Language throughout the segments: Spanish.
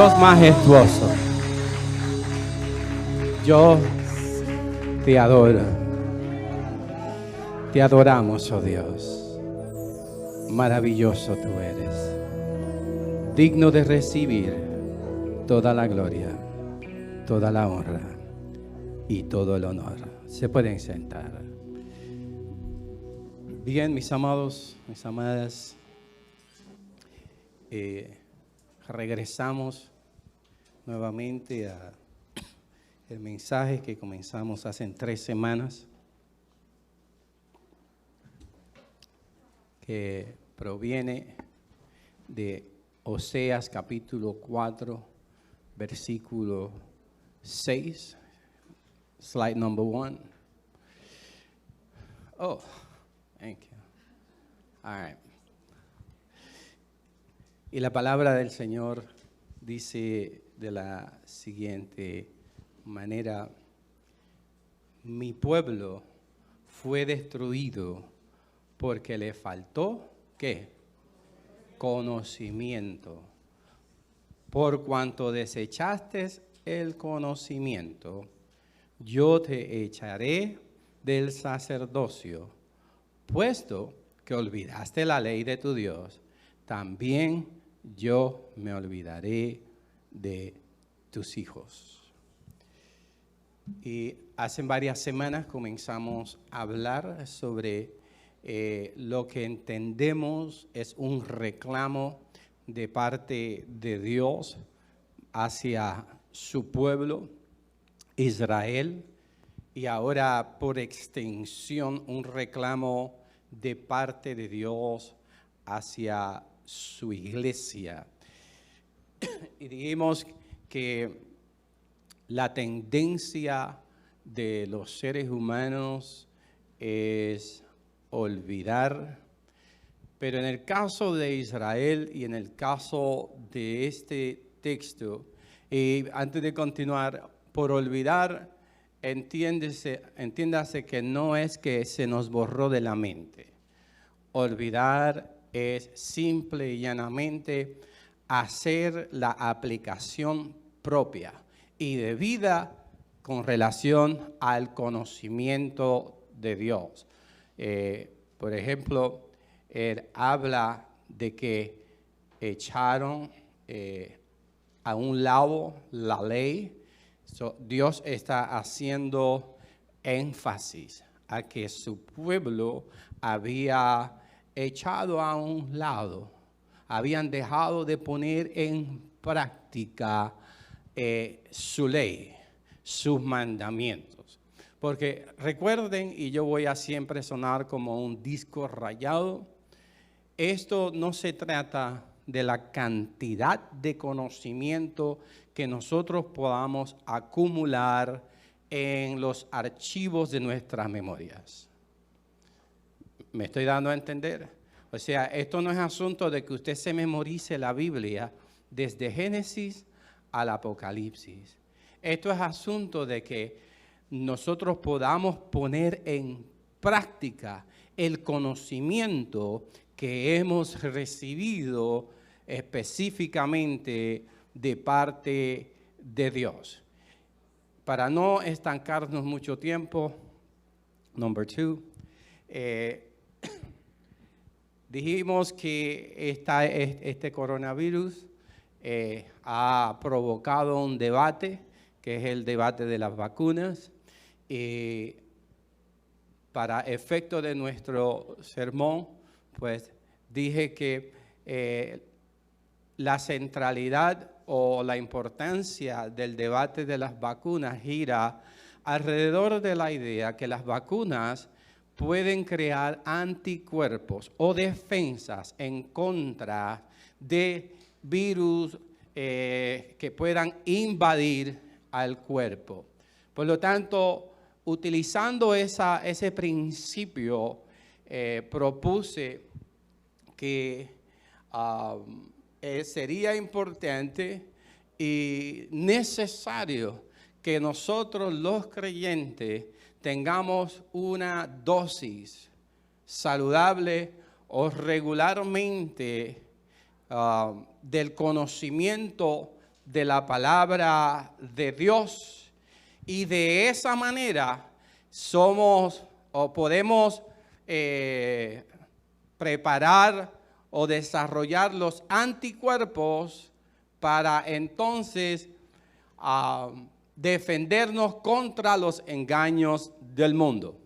Dios majestuoso, yo te adoro, te adoramos, oh Dios, maravilloso tú eres, digno de recibir toda la gloria, toda la honra y todo el honor. Se pueden sentar. Bien, mis amados, mis amadas, regresamos nuevamente a el mensaje que comenzamos hace 3 semanas, que proviene de Oseas capítulo 4, versículo 6, slide number 1. Oh, thank you. All right. Y la palabra del Señor dice de la siguiente manera: mi pueblo fue destruido porque le faltó, ¿qué? Conocimiento. Por cuanto desechaste el conocimiento, yo te echaré del sacerdocio, puesto que olvidaste la ley de tu Dios, también yo me olvidaré de tus hijos. Y hace varias semanas comenzamos a hablar sobre lo que entendemos es un reclamo de parte de Dios hacia su pueblo, Israel, y ahora por extensión un reclamo de parte de Dios hacia su iglesia. Y dijimos que la tendencia de los seres humanos es olvidar, pero en el caso de Israel y en el caso de este texto, y antes de continuar, por olvidar, entiéndase que no es que se nos borró de la mente. Olvidar es simple y llanamente hacer la aplicación propia y debida con relación al conocimiento de Dios. Por ejemplo, él habla de que echaron a un lado la ley. Dios está haciendo énfasis a que su pueblo había echado a un lado, habían dejado de poner en práctica su ley, sus mandamientos. Porque recuerden, y yo voy a siempre sonar como un disco rayado, esto no se trata de la cantidad de conocimiento que nosotros podamos acumular en los archivos de nuestras memorias. ¿Me estoy dando a entender? O sea, esto no es asunto de que usted se memorice la Biblia desde Génesis al Apocalipsis. Esto es asunto de que nosotros podamos poner en práctica el conocimiento que hemos recibido específicamente de parte de Dios. Para no estancarnos mucho tiempo, number 2, dijimos que este coronavirus ha provocado un debate, que es el debate de las vacunas. Para efecto de nuestro sermón, pues dije que la centralidad o la importancia del debate de las vacunas gira alrededor de la idea que las vacunas pueden crear anticuerpos o defensas en contra de virus que puedan invadir al cuerpo. Por lo tanto, utilizando ese principio, propuse que sería importante y necesario que nosotros los creyentes tengamos una dosis saludable o regularmente del conocimiento de la palabra de Dios y de esa manera somos o podemos preparar o desarrollar los anticuerpos para entonces defendernos contra los engaños del mundo,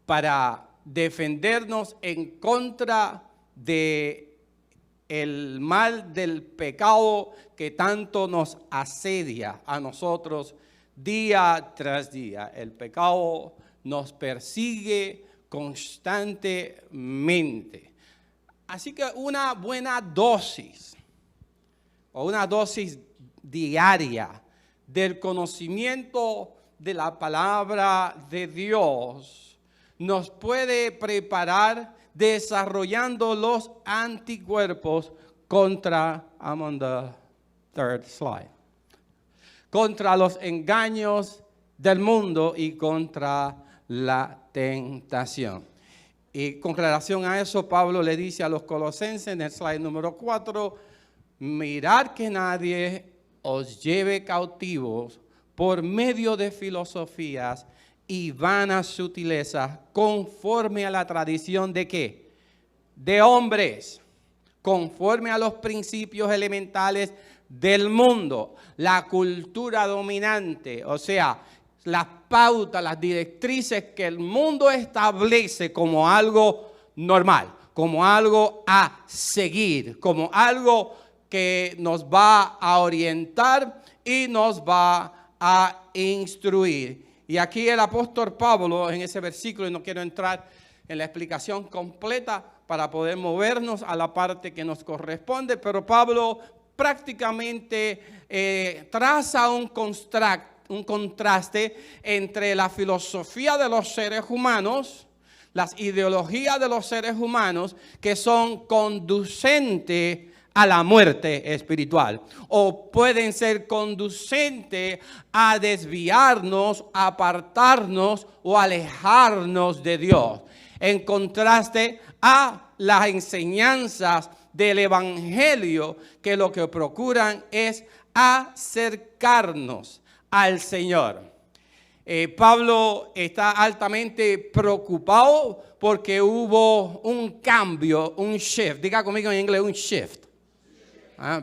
para defendernos en contra de el mal del pecado que tanto nos asedia a nosotros día tras día. El pecado nos persigue constantemente. Así que una buena dosis o una dosis diaria del conocimiento de la palabra de Dios nos puede preparar desarrollando los anticuerpos contra, I'm on the third slide, contra los engaños del mundo y contra la tentación. Y con relación a eso, Pablo le dice a los colosenses en el slide número 4, mirad que nadie os lleve cautivos por medio de filosofías y vanas sutilezas, conforme a la tradición de ¿qué? De hombres, conforme a los principios elementales del mundo, la cultura dominante, o sea, las pautas, las directrices que el mundo establece como algo normal, como algo a seguir, como algo que nos va a orientar y nos va a instruir. Y aquí el apóstol Pablo en ese versículo, y no quiero entrar en la explicación completa para poder movernos a la parte que nos corresponde, pero Pablo prácticamente traza un contraste entre la filosofía de los seres humanos, las ideologías de los seres humanos que son conducentes a la muerte espiritual o pueden ser conducentes a desviarnos, a apartarnos o alejarnos de Dios, en contraste a las enseñanzas del evangelio que lo que procuran es acercarnos al Señor. Pablo está altamente preocupado porque hubo un cambio, un shift. Diga conmigo en inglés, un shift.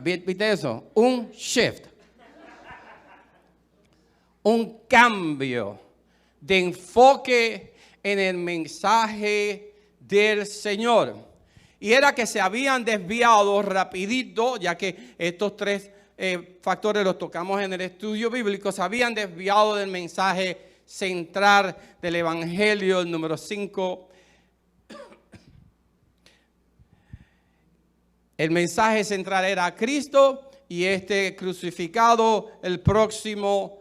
¿Viste eso? Un shift. Un cambio de enfoque en el mensaje del Señor. Y era que se habían desviado rapidito, ya que estos tres factores los tocamos en el estudio bíblico, se habían desviado del mensaje central del evangelio, el número 5. El mensaje central era Cristo y este crucificado, el próximo,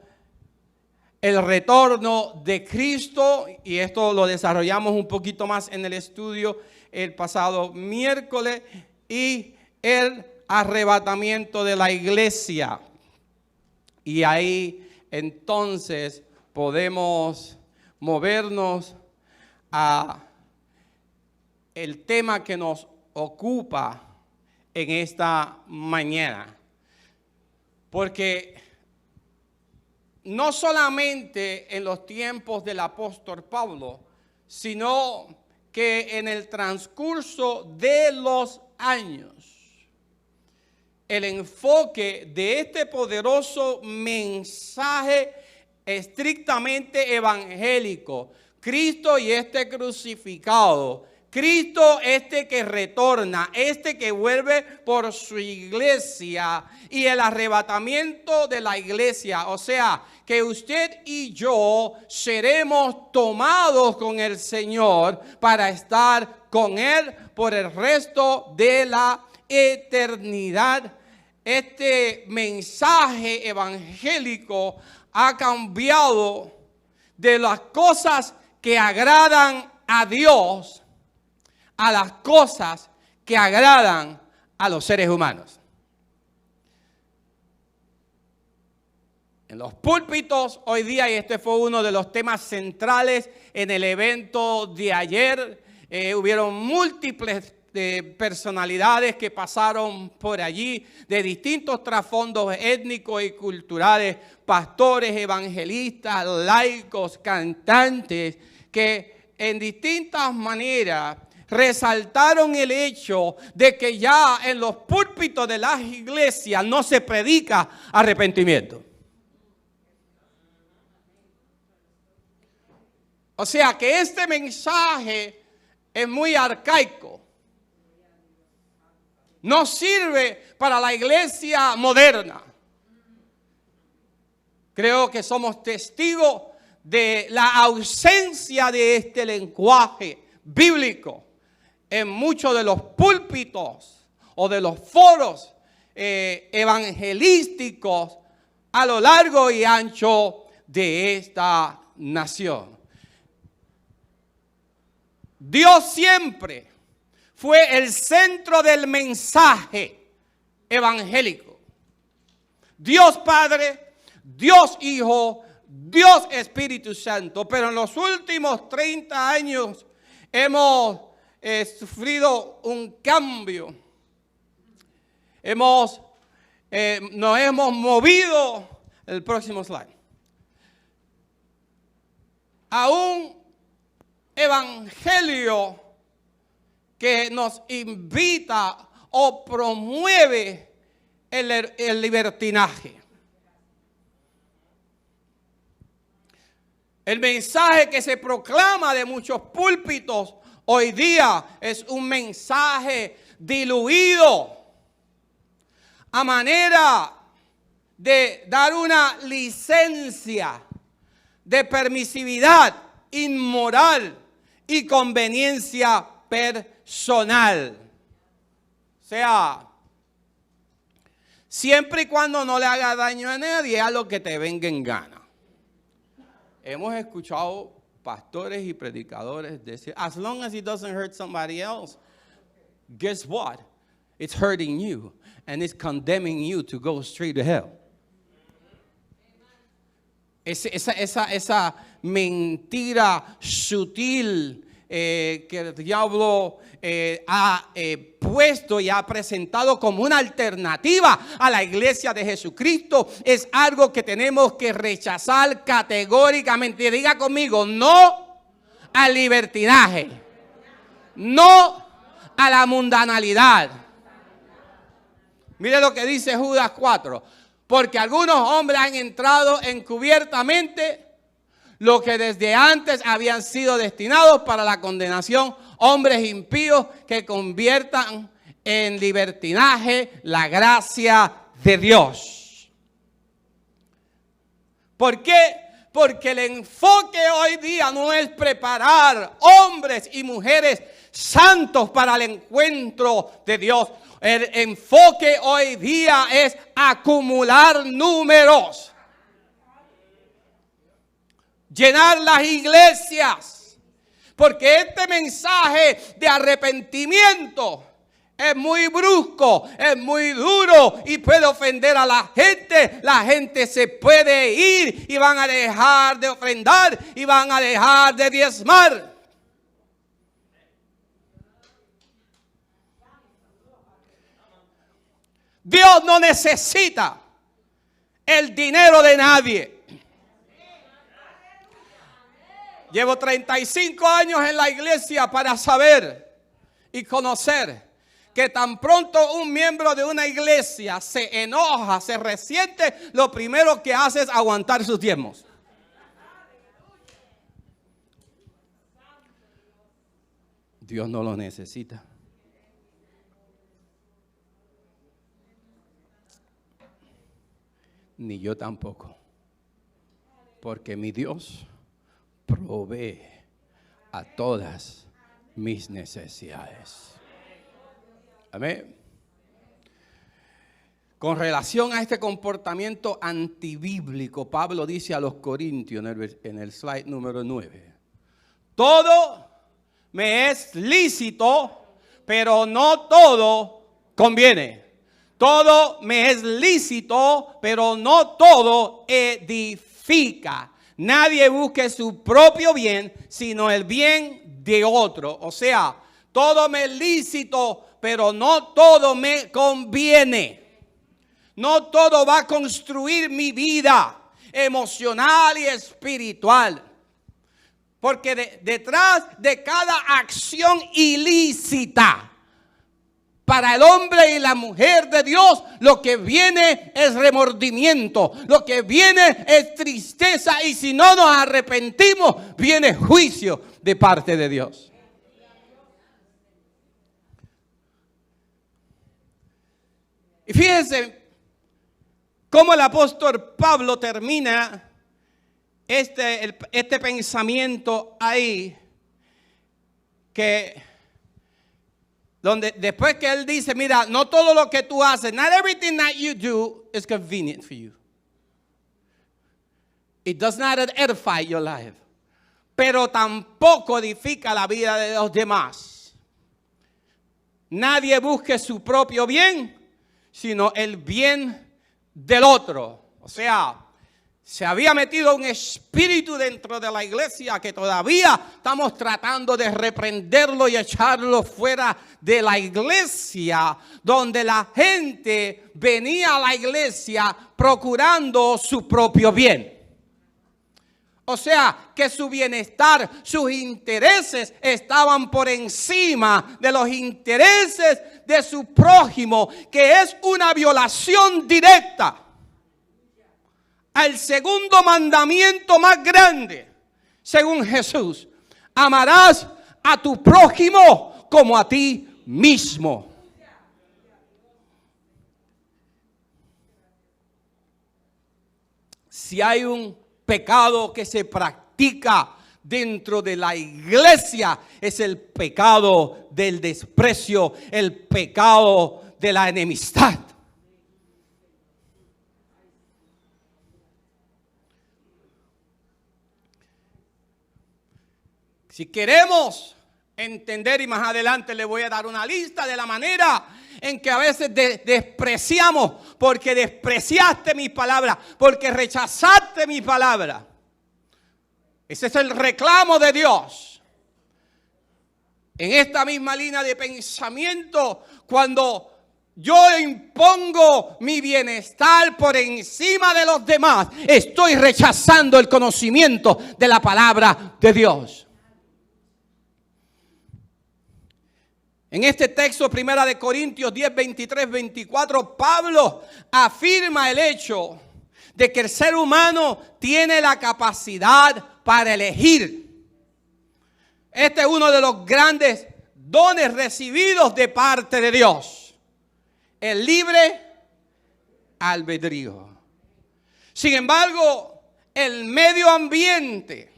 el retorno de Cristo, y esto lo desarrollamos un poquito más en el estudio el pasado miércoles, y el arrebatamiento de la iglesia. Y ahí entonces podemos movernos a el tema que nos ocupa en esta mañana. Porque no solamente en los tiempos del apóstol Pablo, sino que en el transcurso de los años, el enfoque de este poderoso mensaje estrictamente evangélico, Cristo y este crucificado, Cristo este que retorna, este que vuelve por su iglesia y el arrebatamiento de la iglesia, o sea, que usted y yo seremos tomados con el Señor para estar con Él por el resto de la eternidad. Este mensaje evangélico ha cambiado de las cosas que agradan a Dios a las cosas que agradan a los seres humanos. En los púlpitos hoy día, y este fue uno de los temas centrales en el evento de ayer, hubieron múltiples de personalidades que pasaron por allí, de distintos trasfondos étnicos y culturales, pastores, evangelistas, laicos, cantantes, que en distintas maneras resaltaron el hecho de que ya en los púlpitos de las iglesias no se predica arrepentimiento. O sea que este mensaje es muy arcaico. No sirve para la iglesia moderna. Creo que somos testigos de la ausencia de este lenguaje bíblico en muchos de los púlpitos o de los foros evangelísticos a lo largo y ancho de esta nación. Dios siempre fue el centro del mensaje evangélico. Dios Padre, Dios Hijo, Dios Espíritu Santo. Pero en los últimos 30 años hemos sufrido un cambio. Nos hemos movido, el próximo slide, a un evangelio que nos invita o promueve el libertinaje. El mensaje que se proclama de muchos púlpitos hoy día es un mensaje diluido a manera de dar una licencia de permisividad inmoral y conveniencia personal. O sea, siempre y cuando no le haga daño a nadie, haz lo que te venga en gana. Hemos escuchado pastores y predicadores decir, as long as it doesn't hurt somebody else, guess what? It's hurting you and it's condemning you to go straight to hell. Esa mentira sutil que el diablo ha puesto y ha presentado como una alternativa a la iglesia de Jesucristo es algo que tenemos que rechazar categóricamente. Diga conmigo, no al libertinaje, no a la mundanalidad. Mire lo que dice Judas 4. Porque algunos hombres han entrado encubiertamente lo que desde antes habían sido destinados para la condenación, hombres impíos que conviertan en libertinaje la gracia de Dios. ¿Por qué? Porque el enfoque hoy día no es preparar hombres y mujeres santos para el encuentro de Dios. El enfoque hoy día es acumular números. Llenar las iglesias. Porque este mensaje de arrepentimiento es muy brusco, es muy duro y puede ofender a la gente. La gente se puede ir y van a dejar de ofrendar y van a dejar de diezmar. Dios no necesita el dinero de nadie. Llevo 35 años en la iglesia para saber y conocer que tan pronto un miembro de una iglesia se enoja, se resiente, lo primero que hace es aguantar sus diezmos. Dios no lo necesita. Ni yo tampoco. Porque mi Dios provee a todas mis necesidades. Amén. Con relación a este comportamiento antibíblico, Pablo dice a los Corintios en el slide número 9. Todo me es lícito, pero no todo conviene. Todo me es lícito, pero no todo edifica. Nadie busque su propio bien, sino el bien de otro. O sea, todo me es lícito, pero no todo me conviene. No todo va a construir mi vida emocional y espiritual. Porque detrás de cada acción ilícita para el hombre y la mujer de Dios, lo que viene es remordimiento, lo que viene es tristeza, y si no nos arrepentimos, viene juicio de parte de Dios. Y fíjense cómo el apóstol Pablo termina este pensamiento ahí, que donde después que él dice, mira, no todo lo que tú haces, not everything that you do is convenient for you. It does not edify your life. Pero tampoco edifica la vida de los demás. Nadie busque su propio bien, sino el bien del otro. O sea, se había metido un espíritu dentro de la iglesia que todavía estamos tratando de reprenderlo y echarlo fuera de la iglesia, donde la gente venía a la iglesia procurando su propio bien. O sea, que su bienestar, sus intereses estaban por encima de los intereses de su prójimo, que es una violación directa al segundo mandamiento más grande, según Jesús: amarás a tu prójimo como a ti mismo. Si hay un pecado que se practica dentro de la iglesia, es el pecado del desprecio, el pecado de la enemistad. Si queremos entender, y más adelante le voy a dar una lista de la manera en que a veces despreciamos, porque despreciaste mi palabra, porque rechazaste mi palabra. Ese es el reclamo de Dios. En esta misma línea de pensamiento, cuando yo impongo mi bienestar por encima de los demás, estoy rechazando el conocimiento de la palabra de Dios. En este texto, 1 de Corintios 10, 23, 24, Pablo afirma el hecho de que el ser humano tiene la capacidad para elegir. Este es uno de los grandes dones recibidos de parte de Dios: el libre albedrío. Sin embargo, el medio ambiente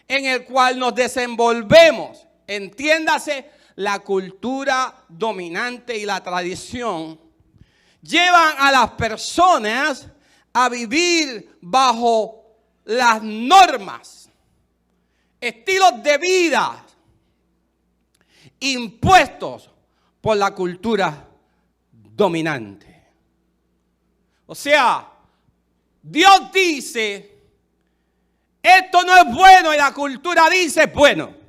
en el cual nos desenvolvemos, entiéndase, la cultura dominante y la tradición, llevan a las personas a vivir bajo las normas, estilos de vida impuestos por la cultura dominante. O sea, Dios dice, esto no es bueno, y la cultura dice, bueno.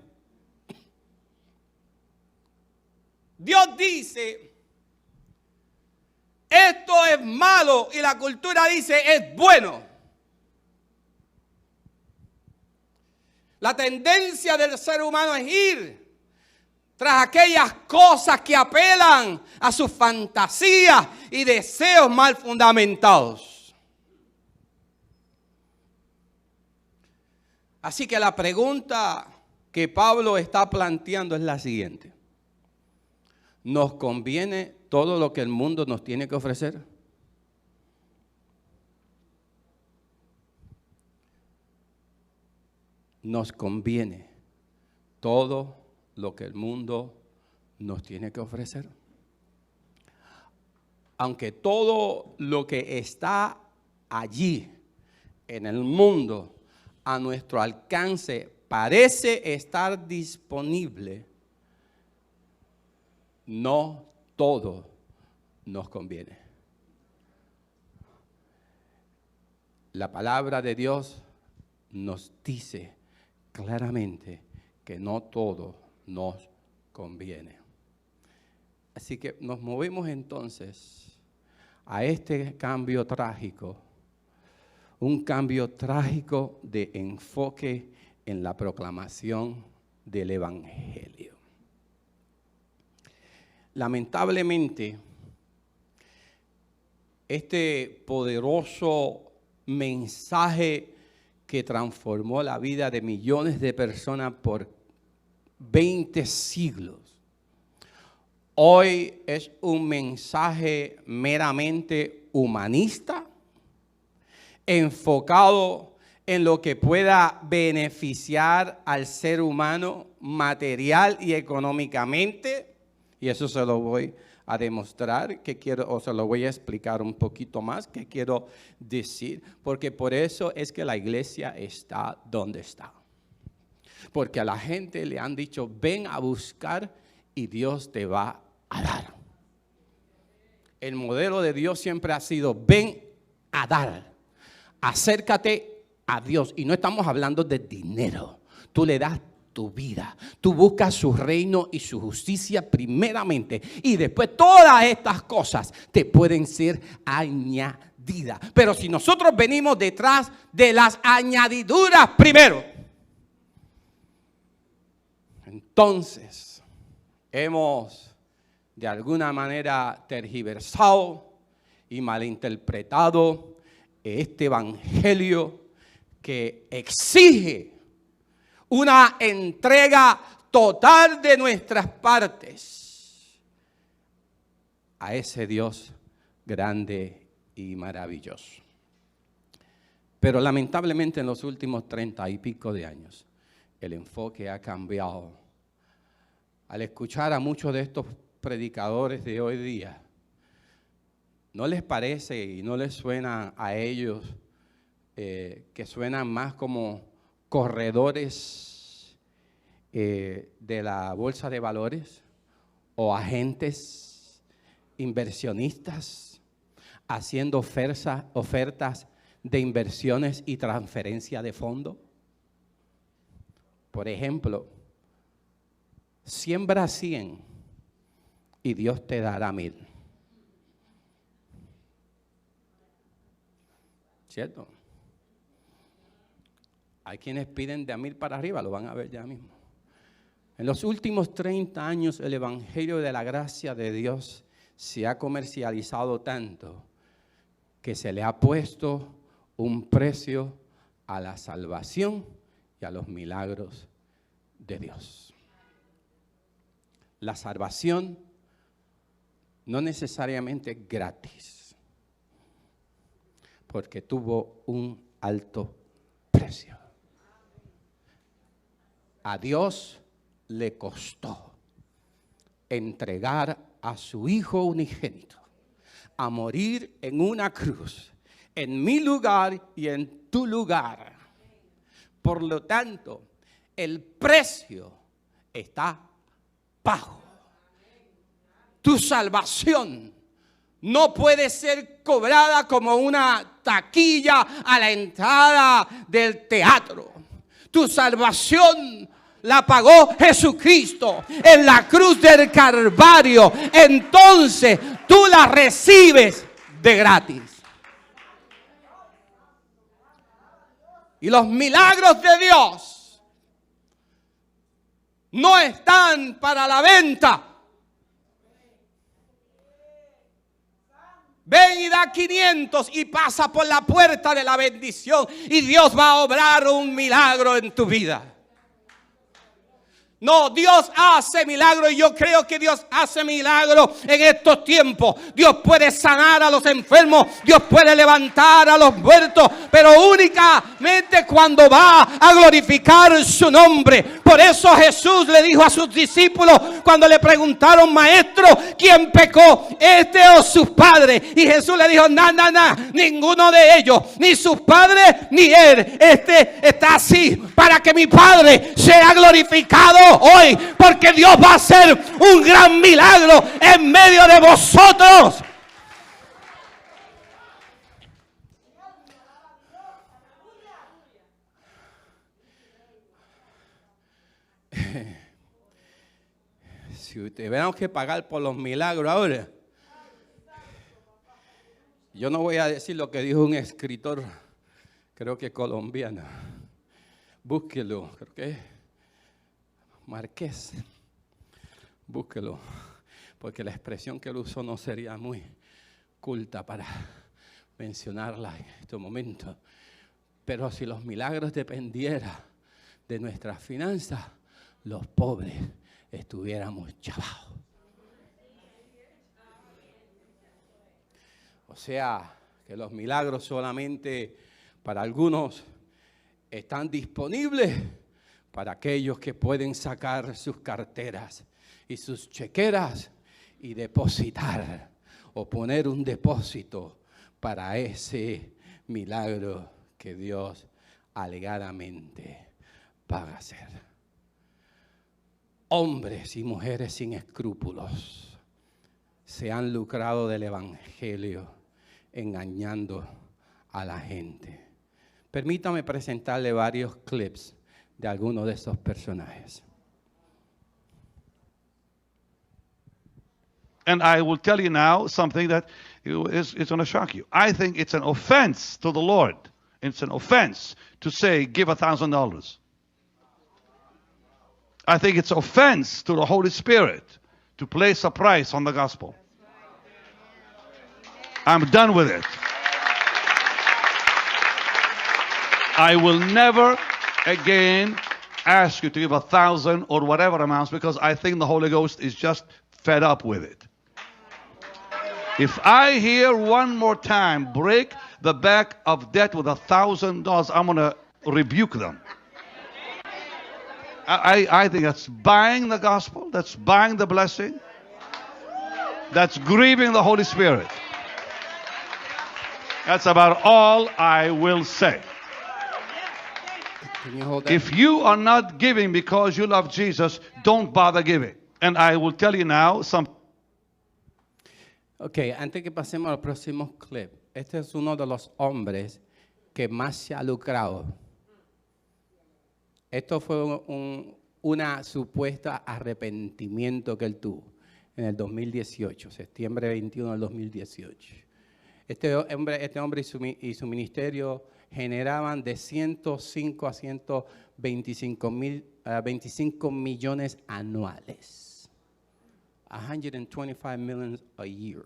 Dios dice, esto es malo, y la cultura dice, es bueno. La tendencia del ser humano es ir tras aquellas cosas que apelan a sus fantasías y deseos mal fundamentados. Así que la pregunta que Pablo está planteando es la siguiente: ¿nos conviene todo lo que el mundo nos tiene que ofrecer? ¿Nos conviene todo lo que el mundo nos tiene que ofrecer? Aunque todo lo que está allí en el mundo a nuestro alcance parece estar disponible, no todo nos conviene. La palabra de Dios nos dice claramente que no todo nos conviene. Así que nos movemos entonces a este cambio trágico, un cambio trágico de enfoque en la proclamación del Evangelio. Lamentablemente, este poderoso mensaje que transformó la vida de millones de personas por 20 siglos, hoy es un mensaje meramente humanista, enfocado en lo que pueda beneficiar al ser humano material y económicamente, y eso se lo voy a demostrar, o se lo voy a explicar un poquito más, que quiero decir, porque por eso es que la iglesia está donde está. Porque a la gente le han dicho, ven a buscar y Dios te va a dar. El modelo de Dios siempre ha sido, ven a dar, acércate a Dios. Y no estamos hablando de dinero, tú le das tu vida, tú buscas su reino y su justicia primeramente, y después todas estas cosas te pueden ser añadidas. Pero si nosotros venimos detrás de las añadiduras primero, entonces hemos de alguna manera tergiversado y malinterpretado este evangelio que exige una entrega total de nuestras partes a ese Dios grande y maravilloso. Pero lamentablemente en los últimos 30 y pico de años, el enfoque ha cambiado. Al escuchar a muchos de estos predicadores de hoy día, ¿no les parece y no les suena a ellos que suenan más como corredores de la bolsa de valores o agentes inversionistas haciendo ofertas de inversiones y transferencia de fondos? Por ejemplo, siembra 100 y Dios te dará 1000. ¿Cierto? Hay quienes piden de 1000 para arriba, lo van a ver ya mismo. En los últimos 30 años el evangelio de la gracia de Dios se ha comercializado tanto que se le ha puesto un precio a la salvación y a los milagros de Dios. La salvación no necesariamente es gratis, porque tuvo un alto precio. A Dios le costó entregar a su Hijo unigénito a morir en una cruz, en mi lugar y en tu lugar. Por lo tanto, el precio está pago. Tu salvación no puede ser cobrada como una taquilla a la entrada del teatro. Tu salvación la pagó Jesucristo en la cruz del Calvario. Entonces tú la recibes de gratis. Y los milagros de Dios no están para la venta. Ven y da 500 y pasa por la puerta de la bendición y Dios va a obrar un milagro en tu vida. No, Dios hace milagros y yo creo que Dios hace milagros en estos tiempos. Dios puede sanar a los enfermos, Dios puede levantar a los muertos, pero únicamente cuando va a glorificar su nombre. Por eso Jesús le dijo a sus discípulos cuando le preguntaron, maestro, ¿quién pecó, este o sus padres? Y Jesús le dijo, no, ninguno de ellos, ni sus padres ni él. Este está así para que mi Padre sea glorificado hoy, porque Dios va a hacer un gran milagro en medio de vosotros. si tuviéramos que pagar por los milagros ahora, yo no voy a decir lo que dijo un escritor, creo que colombiano. Búsquelo, creo que es Márquez. Búsquelo, porque la expresión que él usó no sería muy culta para mencionarla en este momento. Pero si los milagros dependieran de nuestras finanzas, los pobres estuviéramos chavados. O sea, que los milagros solamente para algunos están disponibles para aquellos que pueden sacar sus carteras y sus chequeras y depositar o poner un depósito para ese milagro que Dios alegadamente va a hacer. Hombres y mujeres sin escrúpulos se han lucrado del evangelio engañando a la gente. Permítame presentarle varios clips de algunos de estos personajes. And I will tell you now something that is going to shock you. I think it's an offense to the Lord. It's an offense to say, give $1,000. I think it's offense to the Holy Spirit to place a price on the gospel. I'm done with it. I will never again ask you to give 1,000 or whatever amounts, because I think the Holy Ghost is just fed up with it. If I hear one more time break the back of debt with $1,000, I'm going to rebuke them. I think that's buying the gospel. That's buying the blessing. That's grieving the Holy Spirit. That's about all I will say. Can you hold that? If you are not giving because you love Jesus, don't bother giving. And I will tell you now some. Ok, antes que pasemos al próximo clip, este es uno de los hombres que más se ha lucrado. Esto fue una supuesta arrepentimiento que él tuvo en el 2018, septiembre 21 del 2018. Este hombre y su ministerio generaban de 105 a 125 millones anuales. 125 million a year.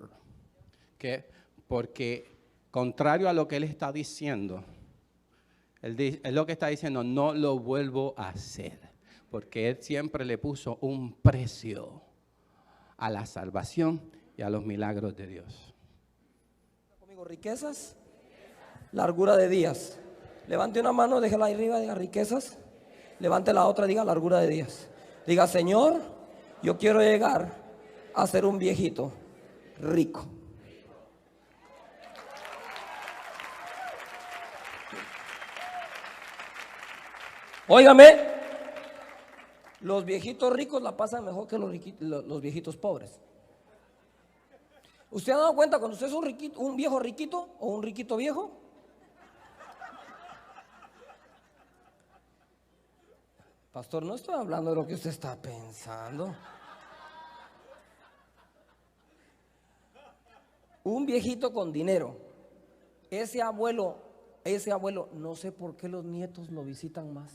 ¿Qué? Porque contrario a lo que él está diciendo, él lo que está diciendo, no lo vuelvo a hacer, porque él siempre le puso un precio a la salvación y a los milagros de Dios. Conmigo, riquezas, largura de días. Levante una mano, déjala ahí arriba, diga riquezas. Levante la otra, diga largura de días. Diga, Señor, yo quiero llegar a ser un viejito rico. Óigame, los viejitos ricos la pasan mejor que los viejitos pobres. ¿Usted ha dado cuenta cuando usted es un viejo riquito o un riquito viejo? Pastor, no estoy hablando de lo que usted está pensando. Un viejito con dinero. Ese abuelo, no sé por qué los nietos lo visitan más.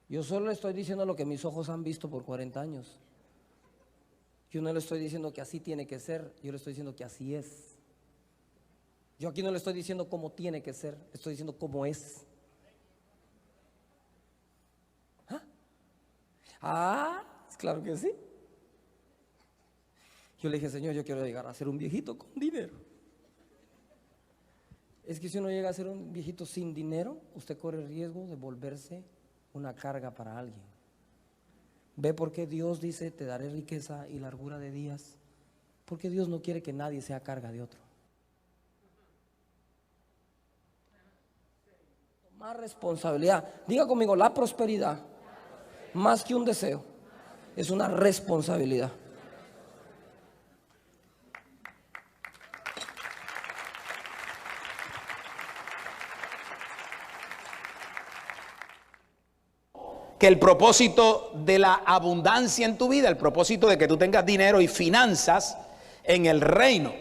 Yo solo le estoy diciendo lo que mis ojos han visto por 40 años. Yo no le estoy diciendo que así tiene que ser, yo le estoy diciendo que así es. Yo aquí no le estoy diciendo cómo tiene que ser, estoy diciendo cómo es. Claro que sí. Yo le dije, Señor, yo quiero llegar a ser un viejito con dinero. Es que si uno llega a ser un viejito sin dinero, usted corre el riesgo de volverse una carga para alguien. ¿Ve por qué Dios dice, te daré riqueza y largura de días? Porque Dios no quiere que nadie sea carga de otro. Más responsabilidad. Diga conmigo, la prosperidad, más que un deseo, es una responsabilidad. que el propósito de la abundancia en tu vida, el propósito de que tú tengas dinero y finanzas en el reino,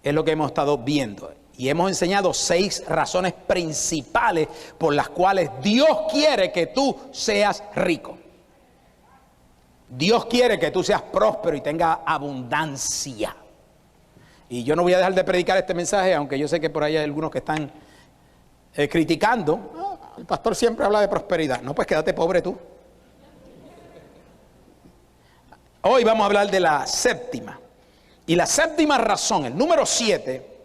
es lo que hemos estado viendo. Y hemos enseñado 6 razones principales por las cuales Dios quiere que tú seas rico. Dios quiere que tú seas próspero y tengas abundancia. Y yo no voy a dejar de predicar este mensaje, aunque yo sé que por ahí hay algunos que están criticando. El pastor siempre habla de prosperidad. No, pues quédate pobre tú. Hoy vamos a hablar de la séptima. Y la séptima razón, el número 7,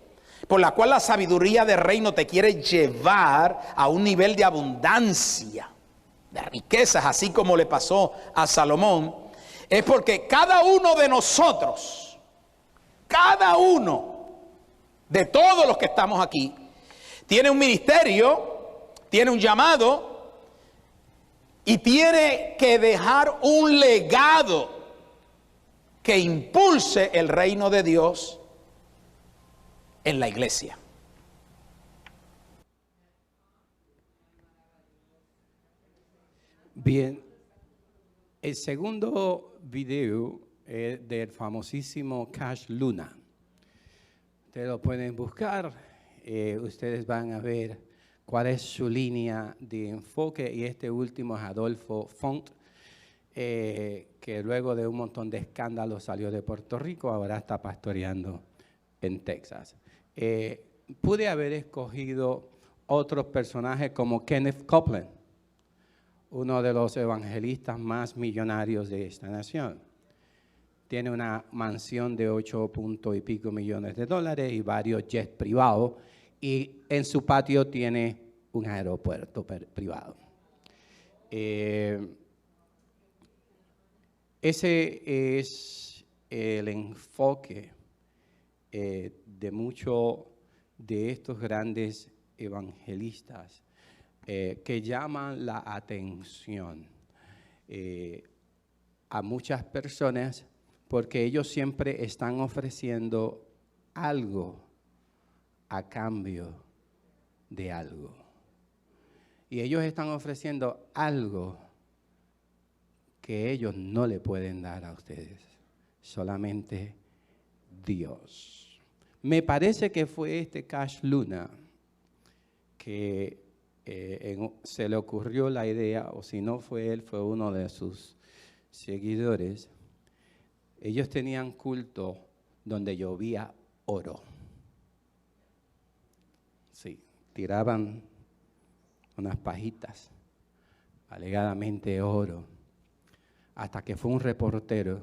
por la cual la sabiduría del reino te quiere llevar a un nivel de abundancia, de riquezas, así como le pasó a Salomón, es porque cada uno de nosotros, cada uno de todos los que estamos aquí, tiene un ministerio, tiene un llamado y tiene que dejar un legado que impulse el reino de Dios en la iglesia. Bien, el segundo video es del famosísimo Cash Luna. Ustedes lo pueden buscar, ustedes van a ver cuál es su línea de enfoque, y este último es Adolfo Font, que luego de un montón de escándalos salió de Puerto Rico, ahora está pastoreando en Texas. Pude haber escogido otros personajes como Kenneth Copeland, uno de los evangelistas más millonarios de esta nación. Tiene una mansión de 8 punto y pico millones de dólares y varios jets privados, y en su patio tiene un aeropuerto privado. Ese es el enfoque de muchos de estos grandes evangelistas que llaman la atención a muchas personas, porque ellos siempre están ofreciendo algo a cambio de algo. Y ellos están ofreciendo algo que ellos no le pueden dar a ustedes, solamente Dios. Me parece que fue este Cash Luna que se le ocurrió la idea, o si no fue él, fue uno de sus seguidores. Ellos tenían culto donde llovía oro. Sí, tiraban unas pajitas, alegadamente oro, hasta que fue un reportero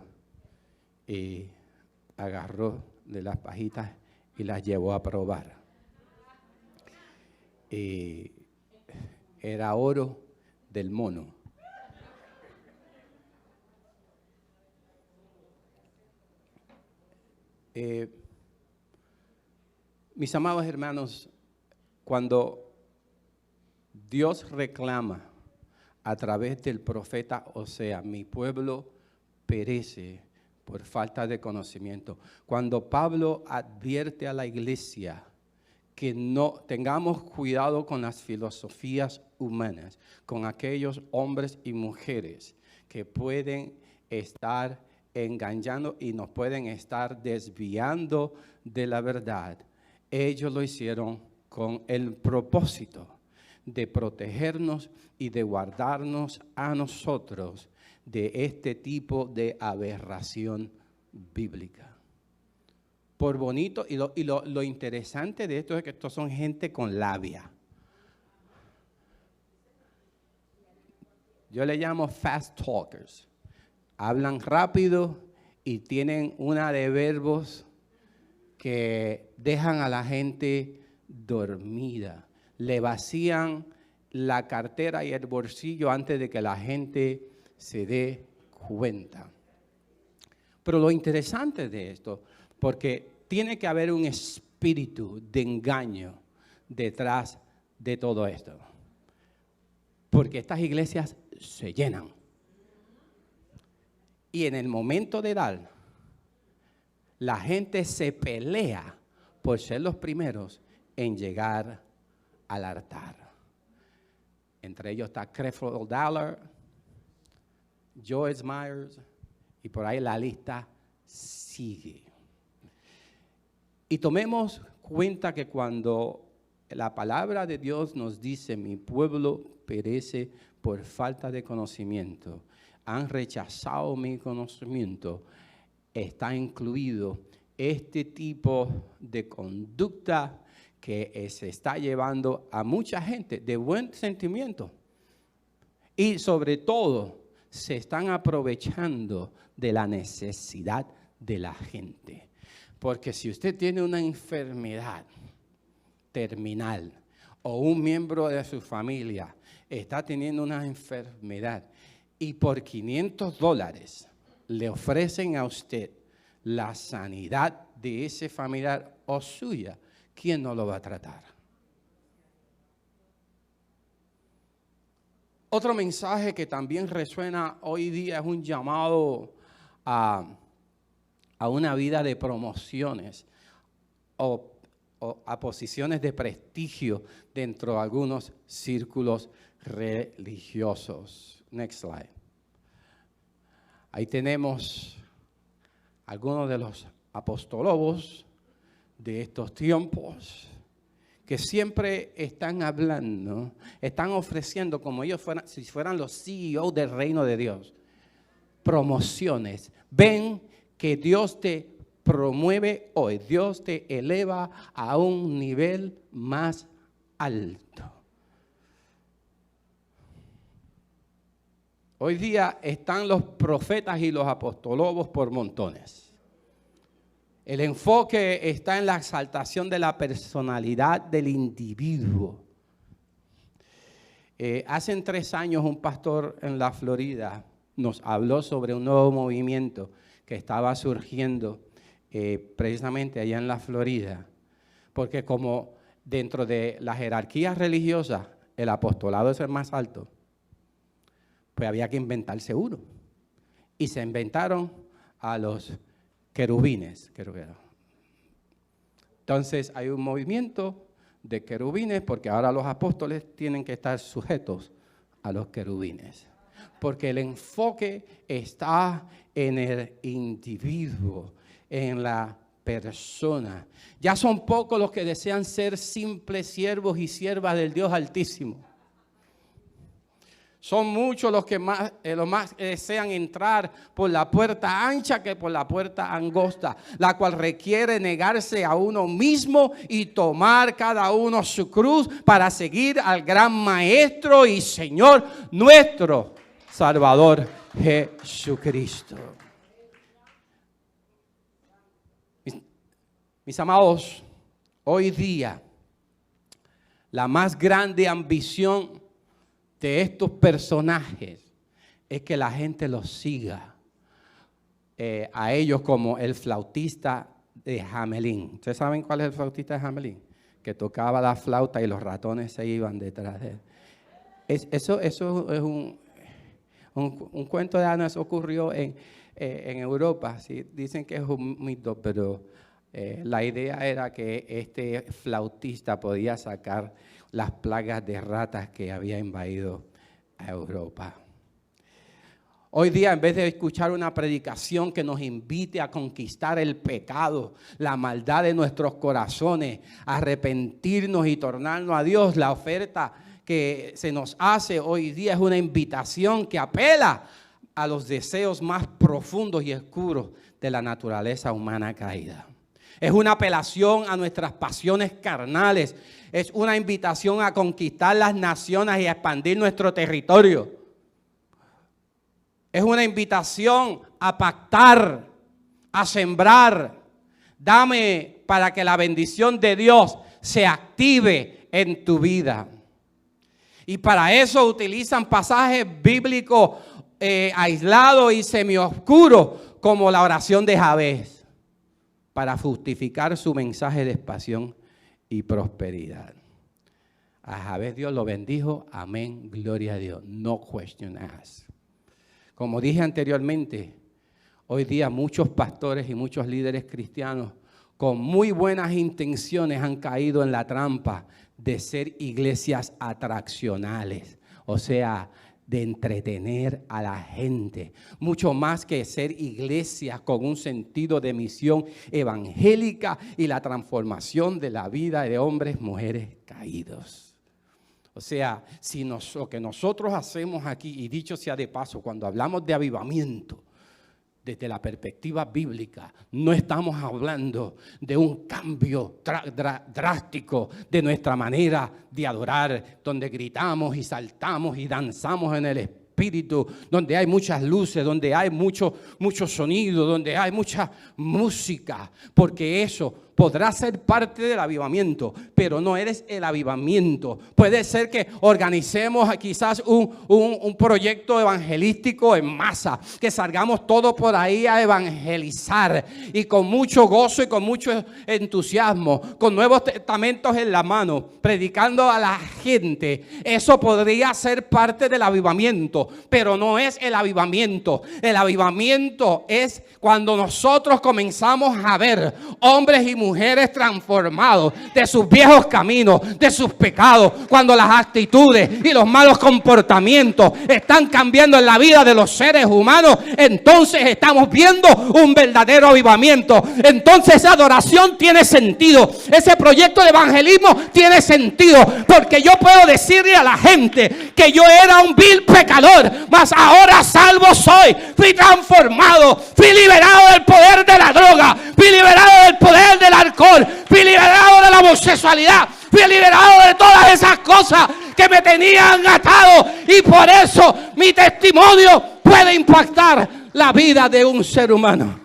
y agarró de las pajitas y las llevó a probar. Y era oro del mono. Mis amados hermanos, cuando Dios reclama a través del profeta Osea, mi pueblo perece por falta de conocimiento. Cuando Pablo advierte a la iglesia que no tengamos cuidado con las filosofías humanas, con aquellos hombres y mujeres que pueden estar engañando y nos pueden estar desviando de la verdad. Ellos lo hicieron con el propósito de protegernos y de guardarnos a nosotros de este tipo de aberración bíblica. Por bonito, y lo interesante de esto es que estos son gente con labia. Yo le llamo fast talkers. Hablan rápido y tienen una de verbos que dejan a la gente dormida. Le vacían la cartera y el bolsillo antes de que la gente se dé cuenta. Pero lo interesante de esto, porque tiene que haber un espíritu de engaño detrás de todo esto. Porque estas iglesias se llenan. Y en el momento de dar, la gente se pelea por ser los primeros en llegar al altar. Entre ellos está Creflo Dollar, Joyce Myers, y por ahí la lista sigue. Y tomemos cuenta que cuando la palabra de Dios nos dice, mi pueblo perece por falta de conocimiento, han rechazado mi conocimiento, está incluido este tipo de conducta que se está llevando a mucha gente de buen sentimiento. Y sobre todo, se están aprovechando de la necesidad de la gente. Porque si usted tiene una enfermedad terminal o un miembro de su familia está teniendo una enfermedad y por $500 le ofrecen a usted la sanidad de ese familiar o suya, ¿quién no lo va a tratar? Otro mensaje que también resuena hoy día es un llamado a una vida de promociones o a posiciones de prestigio dentro de algunos círculos religiosos. Next slide. Ahí tenemos algunos de los apostólogos de estos tiempos que siempre están hablando, están ofreciendo como ellos fueran, si fueran los CEO del reino de Dios, promociones. Ven que Dios te promueve hoy, Dios te eleva a un nivel más alto. Hoy día están los profetas y los apostólogos por montones. El enfoque está en la exaltación de la personalidad del individuo. Hace 3 años un pastor en la Florida nos habló sobre un nuevo movimiento que estaba surgiendo precisamente allá en la Florida. Porque como dentro de la jerarquía religiosa el apostolado es el más alto, pues había que inventarse uno. Y se inventaron a los querubines, creo que era. Entonces hay un movimiento de querubines porque ahora los apóstoles tienen que estar sujetos a los querubines. Porque el enfoque está en el individuo, en la persona. Ya son pocos los que desean ser simples siervos y siervas del Dios Altísimo. Son muchos los que más desean entrar por la puerta ancha que por la puerta angosta, la cual requiere negarse a uno mismo y tomar cada uno su cruz para seguir al gran Maestro y Señor nuestro Salvador Jesucristo. Mis amados, hoy día la más grande ambición de estos personajes es que la gente los siga a ellos como el flautista de Hamelin. ¿Ustedes saben cuál es el flautista de Hamelin? Que tocaba la flauta y los ratones se iban detrás de él. Eso es un cuento de hadas, ocurrió en Europa. ¿Sí? Dicen que es un mito, pero la idea era que este flautista podía sacar las plagas de ratas que había invadido a Europa. Hoy día, en vez de escuchar una predicación que nos invite a conquistar el pecado, la maldad de nuestros corazones, arrepentirnos y tornarnos a Dios, la oferta que se nos hace hoy día es una invitación que apela a los deseos más profundos y oscuros de la naturaleza humana caída. Es una apelación a nuestras pasiones carnales. Es una invitación a conquistar las naciones y a expandir nuestro territorio. Es una invitación a pactar, a sembrar. Dame para que la bendición de Dios se active en tu vida. Y para eso utilizan pasajes bíblicos aislados y semioscuros como la oración de Jabez, para justificar su mensaje de expansión y prosperidad. A Jabez Dios lo bendijo, amén, gloria a Dios, no question asked. Como dije anteriormente, hoy día muchos pastores y muchos líderes cristianos con muy buenas intenciones han caído en la trampa de ser iglesias atraccionales O sea, de entretener a la gente, mucho más que ser iglesia con un sentido de misión evangélica y la transformación de la vida de hombres, mujeres caídos. O sea, si lo que nosotros hacemos aquí, y dicho sea de paso, cuando hablamos de avivamiento, desde la perspectiva bíblica, no estamos hablando de un cambio drástico de nuestra manera de adorar, donde gritamos y saltamos y danzamos en el Espíritu, donde hay muchas luces, donde hay mucho sonido, donde hay mucha música, porque eso podrá ser parte del avivamiento, pero no eres el avivamiento. Puede ser que organicemos quizás un proyecto evangelístico en masa, que salgamos todos por ahí a evangelizar y con mucho gozo y con mucho entusiasmo, con Nuevos Testamentos en la mano, predicando a la gente. Eso podría ser parte del avivamiento, pero no es el avivamiento. El avivamiento es cuando nosotros comenzamos a ver hombres y mujeres transformados de sus viejos caminos, de sus pecados, cuando las actitudes y los malos comportamientos están cambiando en la vida de los seres humanos, entonces estamos viendo un verdadero avivamiento. Entonces esa adoración tiene sentido, ese proyecto de evangelismo tiene sentido, porque yo puedo decirle a la gente que yo era un vil pecador, mas ahora salvo soy, fui transformado, fui liberado del poder de la droga, fui liberado del poder del alcohol, fui liberado de la homosexualidad, fui liberado de todas esas cosas que me tenían atado, y por eso mi testimonio puede impactar la vida de un ser humano.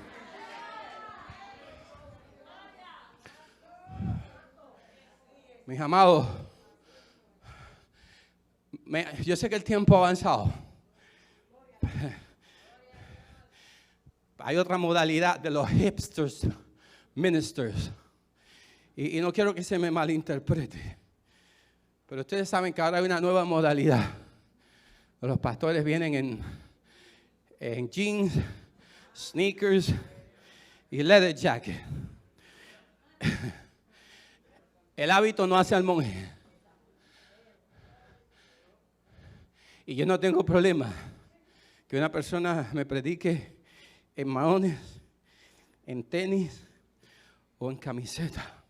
Mis amados, yo sé que el tiempo ha avanzado. Hay otra modalidad de los hipsters ministers. Y no quiero que se me malinterprete. Pero ustedes saben que ahora hay una nueva modalidad. Los pastores vienen en jeans, sneakers y leather jacket. El hábito no hace al monje. Y yo no tengo problema que una persona me predique en maones, en tenis o en camiseta.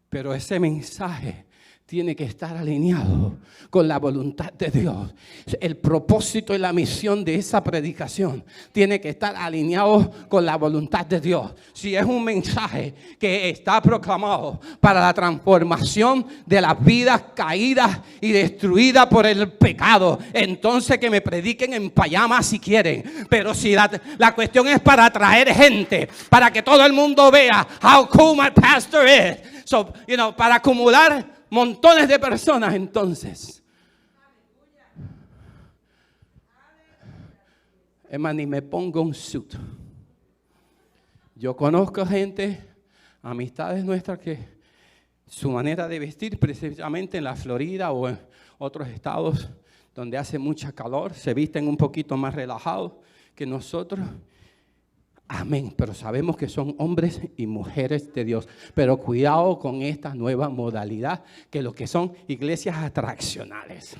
Pero ese mensaje tiene que estar alineado con la voluntad de Dios. El propósito y la misión de esa predicación tiene que estar alineado con la voluntad de Dios. Si es un mensaje que está proclamado para la transformación de las vidas caídas y destruidas por el pecado, entonces que me prediquen en pijama si quieren. Pero si la cuestión es para atraer gente, para que todo el mundo vea how cool my pastor is, para acumular montones de personas, entonces, es más, ni me pongo un suit. Yo conozco gente, amistades nuestras, que su manera de vestir, precisamente en la Florida o en otros estados donde hace mucha calor, se visten un poquito más relajados que nosotros. Amén, pero sabemos que son hombres y mujeres de Dios. Pero cuidado con esta nueva modalidad, que lo que son iglesias atraccionales.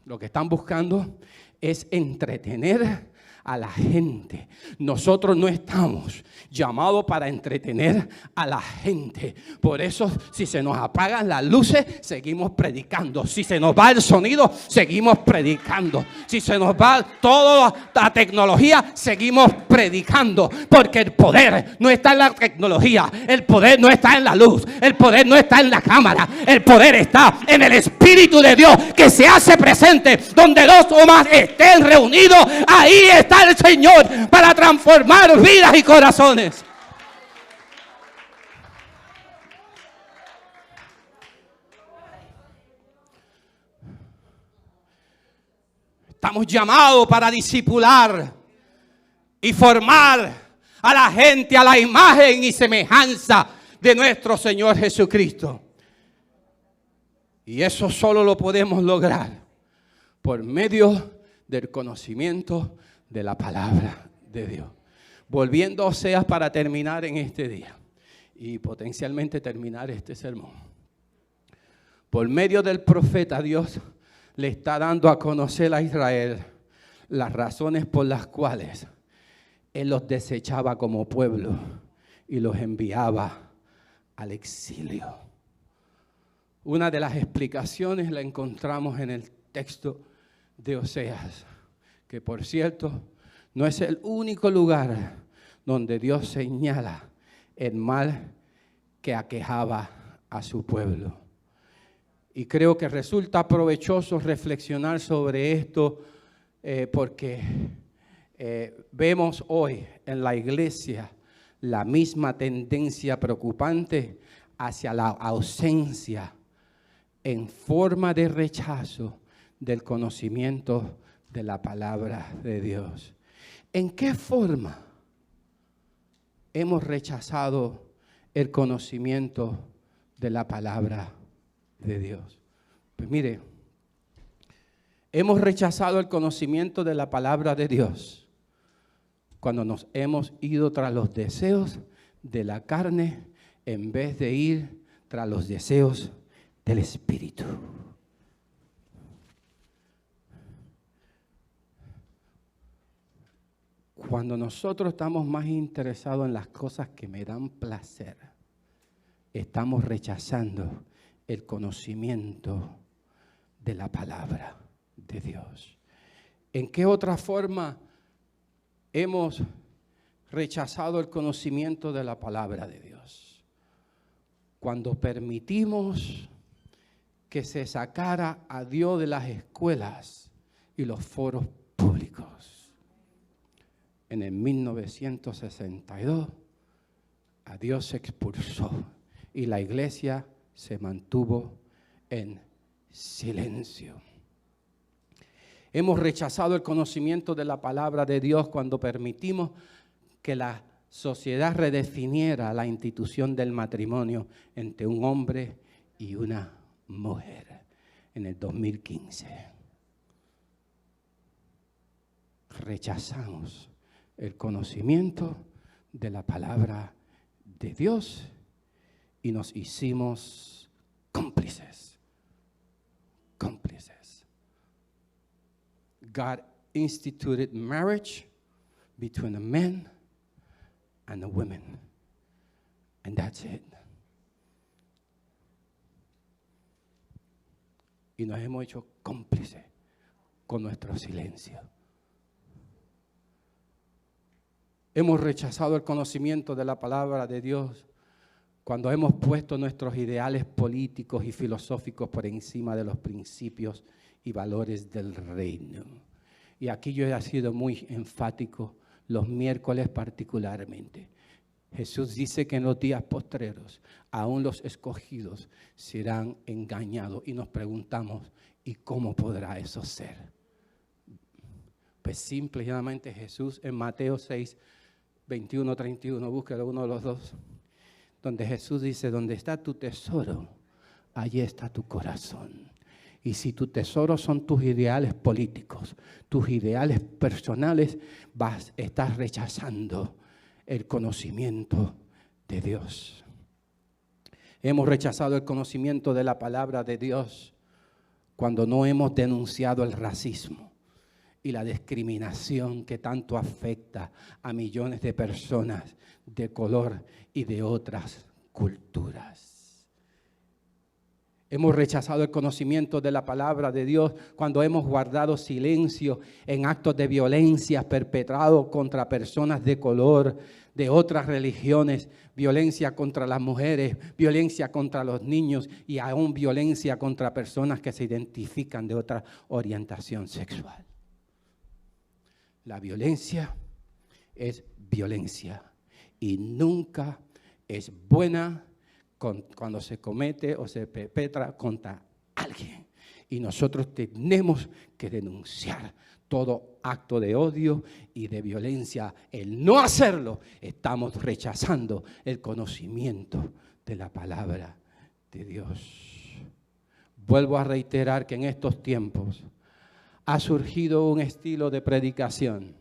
Lo que están buscando es entretener a la gente. Nosotros no estamos llamados para entretener a la gente. Por eso, si se nos apagan las luces, seguimos predicando. Si se nos va el sonido, seguimos predicando. Si se nos va toda la tecnología, seguimos predicando. Porque el poder no está en la tecnología, el poder no está en la luz, el poder no está en la cámara, el poder está en el Espíritu de Dios que se hace presente. Donde dos o más estén reunidos, ahí está el Señor para transformar vidas y corazones. Estamos llamados para discipular y formar a la gente a la imagen y semejanza de nuestro Señor Jesucristo. Y eso solo lo podemos lograr por medio del conocimiento de la palabra de Dios. Volviendo a Oseas para terminar en este día y potencialmente terminar este sermón. Por medio del profeta, Dios le está dando a conocer a Israel las razones por las cuales Él los desechaba como pueblo y los enviaba al exilio. Una de las explicaciones la encontramos en el texto de Oseas, que por cierto no es el único lugar donde Dios señala el mal que aquejaba a su pueblo. Y creo que resulta provechoso reflexionar sobre esto porque vemos hoy en la iglesia la misma tendencia preocupante hacia la ausencia en forma de rechazo del conocimiento de la palabra de Dios. ¿En qué forma hemos rechazado el conocimiento de la palabra de Dios? Pues mire, hemos rechazado el conocimiento de la palabra de Dios cuando nos hemos ido tras los deseos de la carne en vez de ir tras los deseos del Espíritu. Cuando nosotros estamos más interesados en las cosas que me dan placer, estamos rechazando el conocimiento de la palabra de Dios. ¿En qué otra forma hemos rechazado el conocimiento de la palabra de Dios? Cuando permitimos que se sacara a Dios de las escuelas y los foros públicos. En el 1962, a Dios se expulsó y la iglesia se mantuvo en silencio. Hemos rechazado el conocimiento de la palabra de Dios cuando permitimos que la sociedad redefiniera la institución del matrimonio entre un hombre y una mujer en el 2015. Rechazamos el conocimiento de la palabra de Dios y nos hicimos cómplices. Cómplices. God instituted marriage between a man and a woman. And that's it. Y nos hemos hecho cómplices con nuestro silencio. Hemos rechazado el conocimiento de la palabra de Dios cuando hemos puesto nuestros ideales políticos y filosóficos por encima de los principios y valores del reino. Y aquí yo he sido muy enfático los miércoles particularmente. Jesús dice que en los días postreros aún los escogidos serán engañados y nos preguntamos, ¿y cómo podrá eso ser? Pues simple y llanamente Jesús en Mateo 6, 21, 31, búsquelo uno de los dos, donde Jesús dice, donde está tu tesoro, allí está tu corazón. Y si tu tesoro son tus ideales políticos, tus ideales personales, estás rechazando el conocimiento de Dios. Hemos rechazado el conocimiento de la palabra de Dios cuando no hemos denunciado el racismo y la discriminación que tanto afecta a millones de personas de color y de otras culturas. Hemos rechazado el conocimiento de la palabra de Dios cuando hemos guardado silencio en actos de violencia perpetrados contra personas de color, de otras religiones, violencia contra las mujeres, violencia contra los niños y aún violencia contra personas que se identifican de otra orientación sexual. La violencia es violencia y nunca es buena cuando se comete o se perpetra contra alguien. Y nosotros tenemos que denunciar todo acto de odio y de violencia. El no hacerlo, estamos rechazando el conocimiento de la palabra de Dios. Vuelvo a reiterar que en estos tiempos ha surgido un estilo de predicación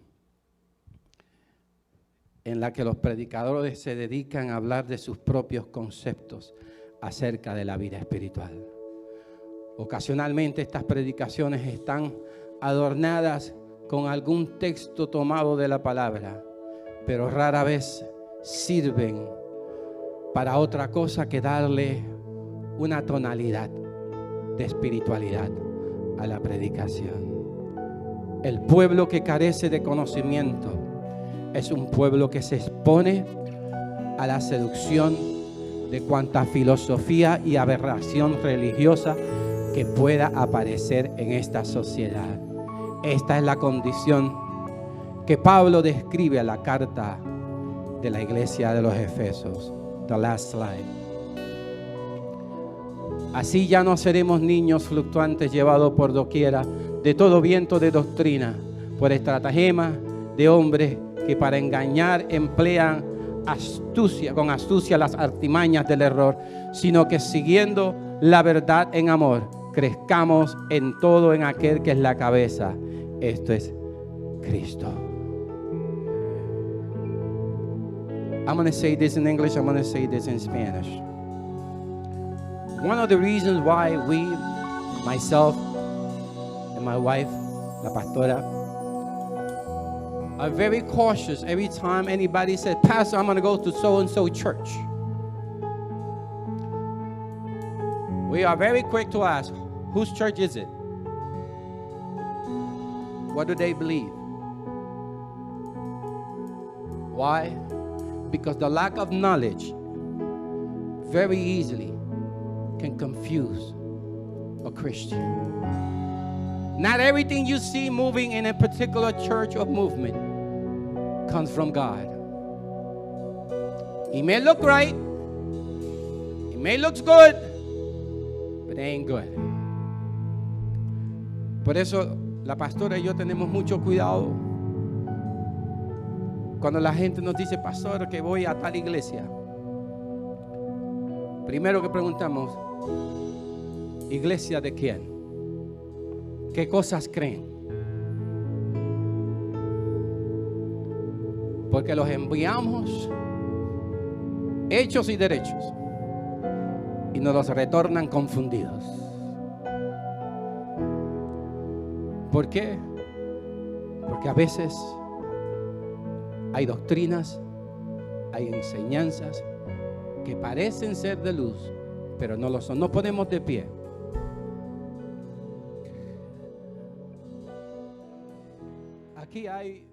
en la que los predicadores se dedican a hablar de sus propios conceptos acerca de la vida espiritual. Ocasionalmente estas predicaciones están adornadas con algún texto tomado de la palabra, pero rara vez sirven para otra cosa que darle una tonalidad de espiritualidad a la predicación. El pueblo que carece de conocimiento es un pueblo que se expone a la seducción de cuanta filosofía y aberración religiosa que pueda aparecer en esta sociedad. Esta es la condición que Pablo describe a la carta de la iglesia de los Efesios. The last slide. Así ya no seremos niños fluctuantes llevados por doquiera de todo viento de doctrina, por estratagemas de hombres que para engañar emplean con astucia las artimañas del error, sino que siguiendo la verdad en amor, crezcamos en todo en aquel que es la cabeza, esto es Cristo. I'm going to say this in English, I'm going to say this in Spanish. One of the reasons why we, myself and my wife, la pastora, are very cautious every time anybody says, Pastor, I'm going to go to so-and-so church. We are very quick to ask, whose church is it? What do they believe? Why? Because the lack of knowledge very easily can confuse a Christian. Not everything you see moving in a particular church or movement comes from God. It may look right, it may look good, but it ain't good. Por eso la pastora y yo tenemos mucho cuidado cuando la gente nos dice, pastor, que voy a tal iglesia. Primero que preguntamos, ¿iglesia de quién? ¿Qué cosas creen? Porque los enviamos hechos y derechos y nos los retornan confundidos. ¿Por qué? Porque a veces hay doctrinas, hay enseñanzas que parecen ser de luz, pero no lo son. Nos ponemos de pie. Aquí hay